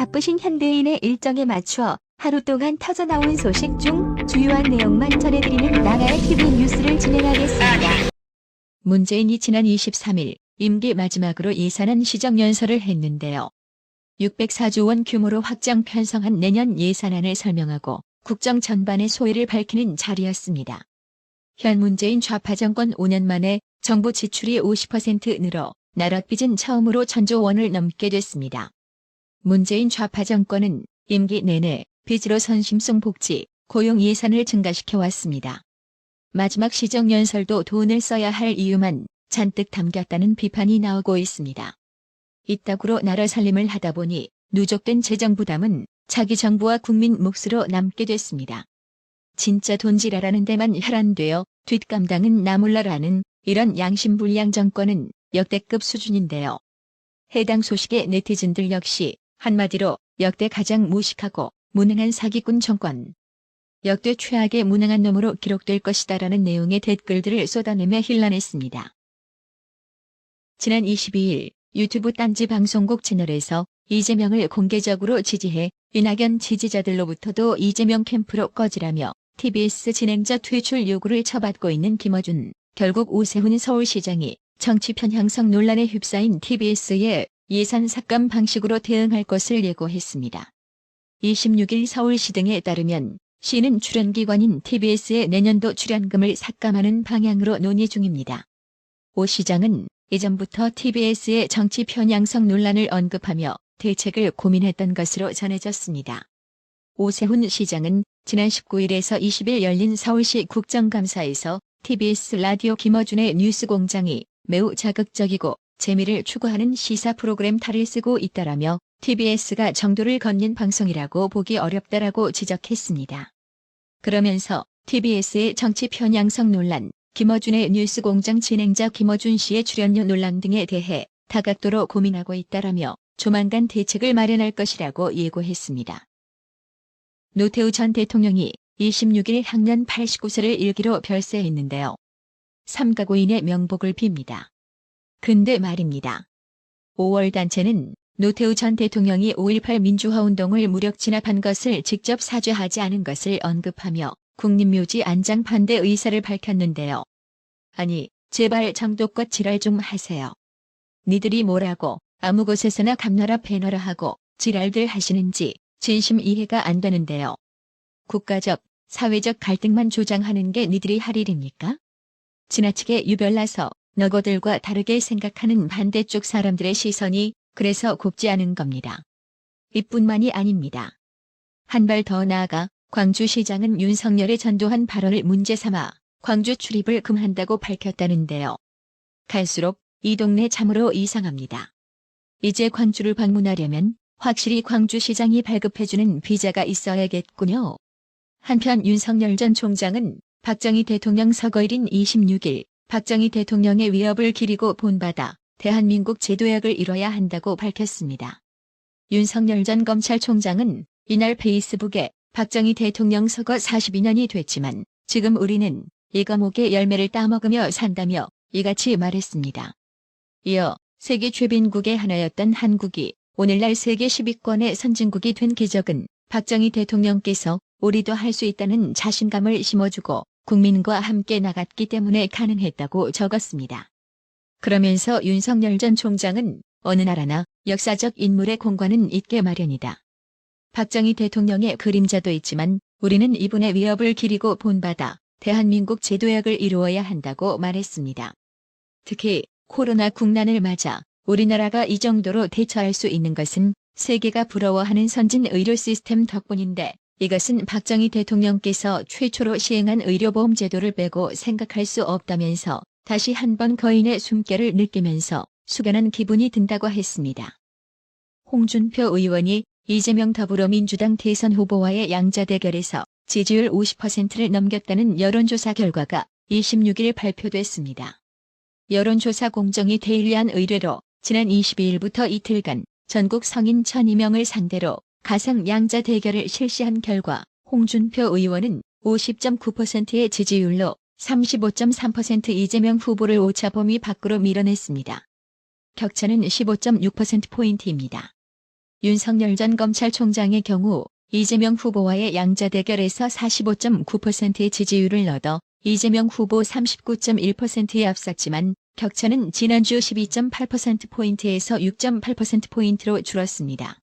바쁘신 현대인의 일정에 맞춰 하루 동안 터져나온 소식 중 주요한 내용만 전해드리는 나라의 TV 뉴스를 진행하겠습니다. 문재인이 지난 23일 임기 마지막으로 예산안 시정연설을 했는데요. 604조 원 규모로 확장 편성한 내년 예산안을 설명하고 국정 전반의 소회를 밝히는 자리였습니다. 현 문재인 좌파 정권 5년 만에 정부 지출이 50% 늘어 나라 빚은 처음으로 1,000조 원을 넘게 됐습니다. 문재인 좌파 정권은 임기 내내 빚으로 선심성 복지, 고용 예산을 증가시켜왔습니다. 마지막 시정연설도 돈을 써야 할 이유만 잔뜩 담겼다는 비판이 나오고 있습니다. 이따구로 나라 살림을 하다 보니 누적된 재정 부담은 자기 정부와 국민 몫으로 남게 됐습니다. 진짜 돈질하라는 데만 혈안되어 뒷감당은 나 몰라라는 이런 양심불량 정권은 역대급 수준인데요. 해당 소식에 네티즌들 역시 한마디로 역대 가장 무식하고 무능한 사기꾼 정권, 역대 최악의 무능한 놈으로 기록될 것이다라는 내용의 댓글들을 쏟아내며 힐난했습니다. 지난 22일 유튜브 딴지 방송국 채널에서 이재명을 공개적으로 지지해 이낙연 지지자들로부터도 이재명 캠프로 꺼지라며 TBS 진행자 퇴출 요구를 처받고 있는 김어준, 결국 오세훈 서울시장이 정치 편향성 논란에 휩싸인 TBS의 예산 삭감 방식으로 대응할 것을 예고했습니다. 26일 서울시 등에 따르면 시는 출연기관인 TBS의 내년도 출연금을 삭감하는 방향으로 논의 중입니다. 오 시장은 예전부터 TBS의 정치 편향성 논란을 언급하며 대책을 고민했던 것으로 전해졌습니다. 오세훈 시장은 지난 19일에서 20일 열린 서울시 국정감사에서 TBS 라디오 김어준의 뉴스공장이 매우 자극적이고 재미를 추구하는 시사 프로그램 탈을 쓰고 있다라며 TBS가 정도를 건넨 방송이라고 보기 어렵다라고 지적했습니다. 그러면서 TBS의 정치 편향성 논란, 김어준의 뉴스공장 진행자 김어준 씨의 출연료 논란 등에 대해 다각도로 고민하고 있다라며 조만간 대책을 마련할 것이라고 예고했습니다. 노태우 전 대통령이 26일 향년 89세를 일기로 별세했는데요. 삼가고인의 명복을 빕니다. 근데 말입니다. 5월 단체는 노태우 전 대통령이 5.18 민주화운동을 무력 진압한 것을 직접 사죄하지 않은 것을 언급하며 국립묘지 안장 반대 의사를 밝혔는데요. 아니, 제발 정도껏 지랄 좀 하세요. 니들이 뭐라고 아무 곳에서나 감나라 배너라 하고 지랄들 하시는지 진심 이해가 안 되는데요. 국가적, 사회적 갈등만 조장하는 게 니들이 할 일입니까? 지나치게 유별나서 너거들과 다르게 생각하는 반대쪽 사람들의 시선이 그래서 곱지 않은 겁니다. 이뿐만이 아닙니다. 한 발 더 나아가 광주시장은 윤석열의 전도한 발언을 문제 삼아 광주 출입을 금한다고 밝혔다는데요. 갈수록 이 동네 참으로 이상합니다. 이제 광주를 방문하려면 확실히 광주시장이 발급해주는 비자가 있어야겠군요. 한편 윤석열 전 총장은 박정희 대통령 서거일인 26일 박정희 대통령의 위협을 기리고 본받아 대한민국 제도약을 이뤄야 한다고 밝혔습니다. 윤석열 전 검찰총장은 이날 페이스북에 박정희 대통령 서거 42년이 됐지만 지금 우리는 이 감옥의 열매를 따먹으며 산다며 이같이 말했습니다. 이어 세계 최빈국의 하나였던 한국이 오늘날 세계 10위권의 선진국이 된 기적은 박정희 대통령께서 우리도 할 수 있다는 자신감을 심어주고 국민과 함께 나갔기 때문에 가능했다고 적었습니다. 그러면서 윤석열 전 총장은 어느 나라나 역사적 인물의 공과는 있게 마련이다. 박정희 대통령의 그림자도 있지만 우리는 이분의 위협을 기리고 본받아 대한민국 제도약을 이루어야 한다고 말했습니다. 특히 코로나 국난을 맞아 우리나라가 이 정도로 대처할 수 있는 것은 세계가 부러워하는 선진 의료 시스템 덕분인데 이것은 박정희 대통령께서 최초로 시행한 의료보험 제도를 빼고 생각할 수 없다면서 다시 한번 거인의 숨결을 느끼면서 숙연한 기분이 든다고 했습니다. 홍준표 의원이 이재명 더불어민주당 대선 후보와의 양자 대결에서 지지율 50%를 넘겼다는 여론조사 결과가 26일 발표됐습니다. 여론조사 공정위 데일리한 의뢰로 지난 22일부터 이틀간 전국 성인 1,002명을 상대로 가상 양자 대결을 실시한 결과 홍준표 의원은 50.9%의 지지율로 35.3% 이재명 후보를 오차 범위 밖으로 밀어냈습니다. 격차는 15.6%포인트입니다. 윤석열 전 검찰총장의 경우 이재명 후보와의 양자 대결에서 45.9%의 지지율을 얻어 이재명 후보 39.1%에 앞섰지만 격차는 지난주 12.8%포인트에서 6.8%포인트로 줄었습니다.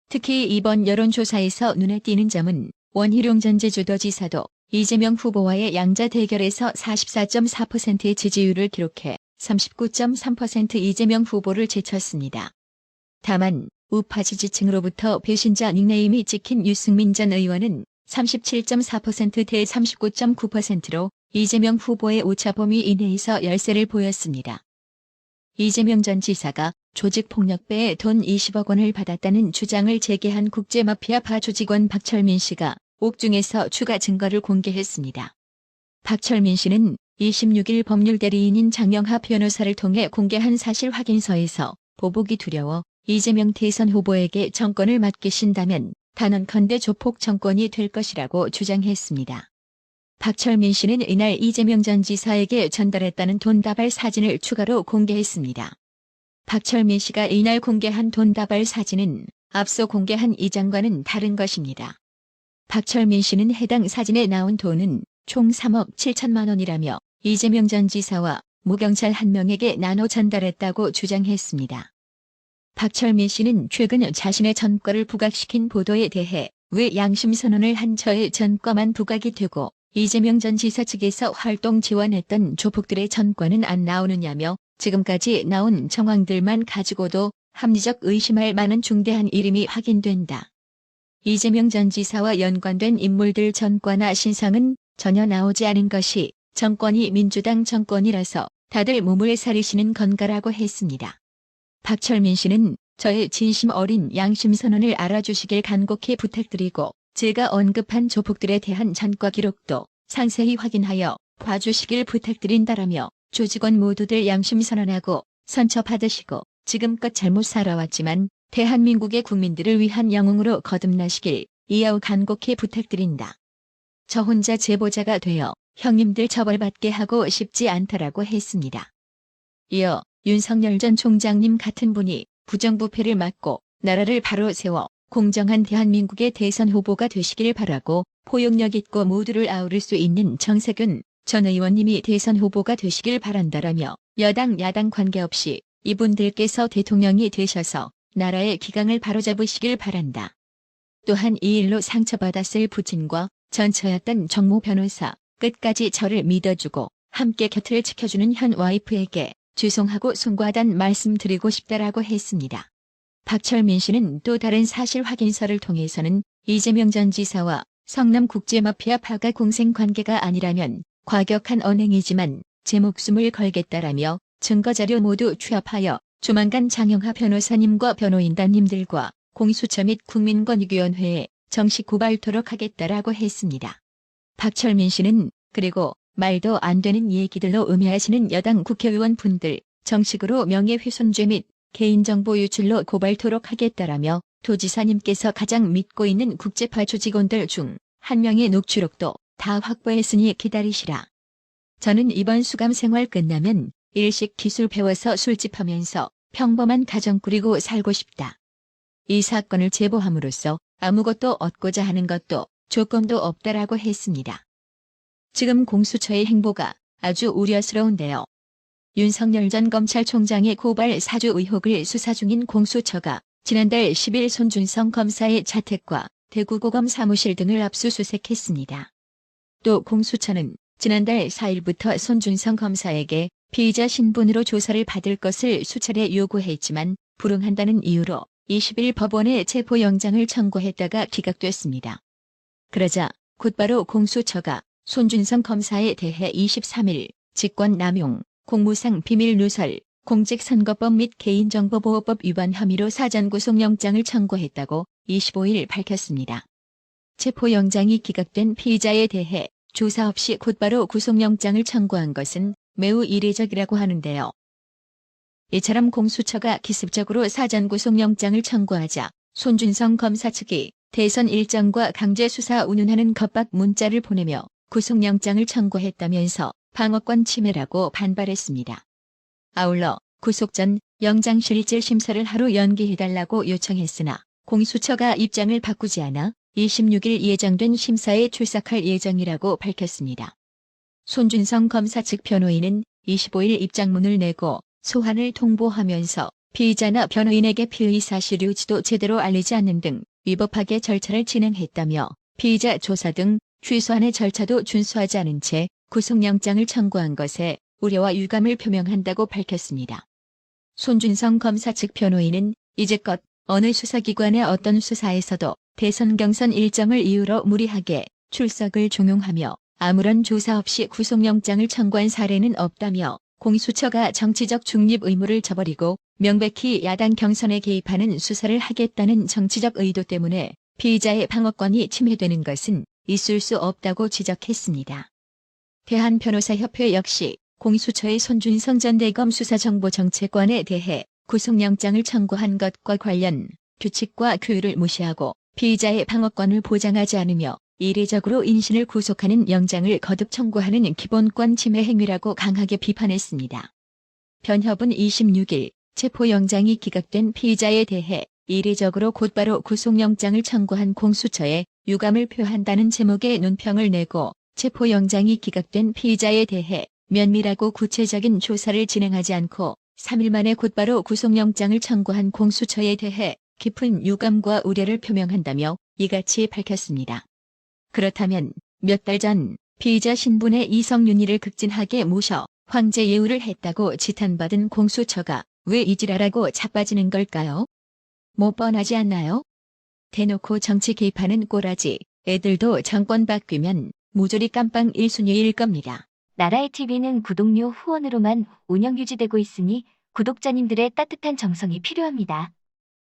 특히 이번 여론조사에서 눈에 띄는 점은 원희룡 전 제주도지사도 이재명 후보와의 양자 대결에서 44.4%의 지지율을 기록해 39.3% 이재명 후보를 제쳤습니다. 다만 우파 지지층으로부터 배신자 닉네임이 찍힌 유승민 전 의원은 37.4%대 39.9%로 이재명 후보의 오차 범위 이내에서 열세를 보였습니다. 이재명 전 지사가 조직폭력배에 돈 20억 원을 받았다는 주장을 제기한 국제마피아파 조직원 박철민 씨가 옥중에서 추가 증거를 공개했습니다. 박철민 씨는 26일 법률대리인인 장영하 변호사를 통해 공개한 사실 확인서에서 보복이 두려워 이재명 대선 후보에게 정권을 맡기신다면 단언컨대 조폭 정권이 될 것이라고 주장했습니다. 박철민 씨는 이날 이재명 전 지사에게 전달했다는 돈 다발 사진을 추가로 공개했습니다. 박철민 씨가 이날 공개한 돈 다발 사진은 앞서 공개한 이장과는 다른 것입니다. 박철민 씨는 해당 사진에 나온 돈은 총 3억 7천만 원이라며 이재명 전 지사와 무경찰 한 명에게 나눠 전달했다고 주장했습니다. 박철민 씨는 최근 자신의 전과를 부각시킨 보도에 대해 왜 양심선언을 한 저의 전과만 부각이 되고 이재명 전 지사 측에서 활동 지원했던 조폭들의 전과는 안 나오느냐며 지금까지 나온 정황들만 가지고도 합리적 의심할 만한 중대한 이름이 확인된다. 이재명 전 지사와 연관된 인물들 전과나 신상은 전혀 나오지 않은 것이 정권이 민주당 정권이라서 다들 몸을 사리시는 건가라고 했습니다. 박철민 씨는 저의 진심 어린 양심선언을 알아주시길 간곡히 부탁드리고 제가 언급한 조폭들에 대한 전과 기록도 상세히 확인하여 봐주시길 부탁드린다라며 조직원 모두들 양심선언하고 선처 받으시고 지금껏 잘못 살아왔지만 대한민국의 국민들을 위한 영웅으로 거듭나시길 이하우 간곡히 부탁드린다. 저 혼자 제보자가 되어 형님들 처벌받게 하고 싶지 않다라고 했습니다. 이어 윤석열 전 총장님 같은 분이 부정부패를 막고 나라를 바로 세워 공정한 대한민국의 대선 후보가 되시길 바라고 포용력 있고 모두를 아우를 수 있는 정세균 전 의원님이 대선 후보가 되시길 바란다라며 여당 야당 관계없이 이분들께서 대통령이 되셔서 나라의 기강을 바로잡으시길 바란다. 또한 이 일로 상처받았을 부친과 전처였던 정모 변호사 끝까지 저를 믿어주고 함께 곁을 지켜주는 현 와이프에게 죄송하고 송구하단 말씀드리고 싶다라고 했습니다. 박철민 씨는 또 다른 사실 확인서를 통해서는 이재명 전 지사와 성남국제마피아파가 공생관계가 아니라면 과격한 언행이지만 제 목숨을 걸겠다라며 증거자료 모두 취합하여 조만간 장영하 변호사님과 변호인단님들과 공수처 및 국민권익위원회에 정식 고발토록 하겠다라고 했습니다. 박철민 씨는 그리고 말도 안 되는 얘기들로 음해하시는 여당 국회의원 분들 정식으로 명예훼손죄 및 개인정보 유출로 고발토록 하겠다라며 도지사님께서 가장 믿고 있는 국제파 조직원들 중 한 명의 녹취록도 다 확보했으니 기다리시라. 저는 이번 수감 생활 끝나면 일식 기술 배워서 술집하면서 평범한 가정 꾸리고 살고 싶다. 이 사건을 제보함으로써 아무것도 얻고자 하는 것도 조건도 없다라고 했습니다. 지금 공수처의 행보가 아주 우려스러운데요. 윤석열 전 검찰총장의 고발 사주 의혹을 수사 중인 공수처가 지난달 10일 손준성 검사의 자택과 대구고검 사무실 등을 압수수색했습니다. 또 공수처는 지난달 4일부터 손준성 검사에게 피의자 신분으로 조사를 받을 것을 수차례 요구했지만 불응한다는 이유로 20일 법원에 체포영장을 청구했다가 기각됐습니다. 그러자 곧바로 공수처가 손준성 검사에 대해 23일 직권남용, 공무상 비밀누설, 공직선거법 및 개인정보보호법 위반 혐의로 사전 구속영장을 청구했다고 25일 밝혔습니다. 체포영장이 기각된 피의자에 대해 조사 없이 곧바로 구속영장을 청구한 것은 매우 이례적이라고 하는데요. 이처럼 공수처가 기습적으로 사전 구속영장을 청구하자 손준성 검사 측이 대선 일정과 강제수사 운운하는 겁박 문자를 보내며 구속영장을 청구했다면서 방어권 침해라고 반발했습니다. 아울러 구속 전 영장실질 심사를 하루 연기해달라고 요청했으나 공수처가 입장을 바꾸지 않아 26일 예정된 심사에 출석할 예정이라고 밝혔습니다. 손준성 검사 측 변호인은 25일 입장문을 내고 소환을 통보하면서 피의자나 변호인에게 피의 사실 유지도 제대로 알리지 않는 등 위법하게 절차를 진행했다며 피의자 조사 등 취소안의 절차도 준수하지 않은 채 구속영장을 청구한 것에 우려와 유감을 표명한다고 밝혔습니다. 손준성 검사 측 변호인은 이제껏 어느 수사기관의 어떤 수사에서도 대선 경선 일정을 이유로 무리하게 출석을 종용하며 아무런 조사 없이 구속영장을 청구한 사례는 없다며 공수처가 정치적 중립 의무를 저버리고 명백히 야당 경선에 개입하는 수사를 하겠다는 정치적 의도 때문에 피의자의 방어권이 침해되는 것은 있을 수 없다고 지적했습니다. 대한변호사협회 역시 공수처의 손준성 전 대검 수사정보정책관에 대해 구속영장을 청구한 것과 관련 규칙과 규율을 무시하고 피의자의 방어권을 보장하지 않으며 이례적으로 인신을 구속하는 영장을 거듭 청구하는 기본권 침해 행위라고 강하게 비판했습니다. 변협은 26일 체포영장이 기각된 피의자에 대해 이례적으로 곧바로 구속영장을 청구한 공수처에 유감을 표한다는 제목의 논평을 내고 체포영장이 기각된 피의자에 대해 면밀하고 구체적인 조사를 진행하지 않고 3일 만에 곧바로 구속영장을 청구한 공수처에 대해 깊은 유감과 우려를 표명한다며 이같이 밝혔습니다. 그렇다면 몇 달 전 피의자 신분의 이성윤희를 극진하게 모셔 황제 예우를 했다고 지탄받은 공수처가 왜 이지랄하고 자빠지는 걸까요? 뭐 뻔하지 않나요? 대놓고 정치 개입하는 꼬라지 애들도 정권 바뀌면 모조리 깜빵 1순위일 겁니다. 나라의 TV는 구독료 후원으로만 운영 유지되고 있으니 구독자님들의 따뜻한 정성이 필요합니다.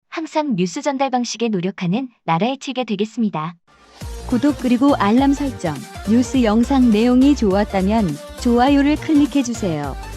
항상 뉴스 전달 방식에 노력하는 나라의 TV가 되겠습니다. 구독 그리고 알람 설정, 뉴스 영상 내용이 좋았다면 좋아요를 클릭해주세요.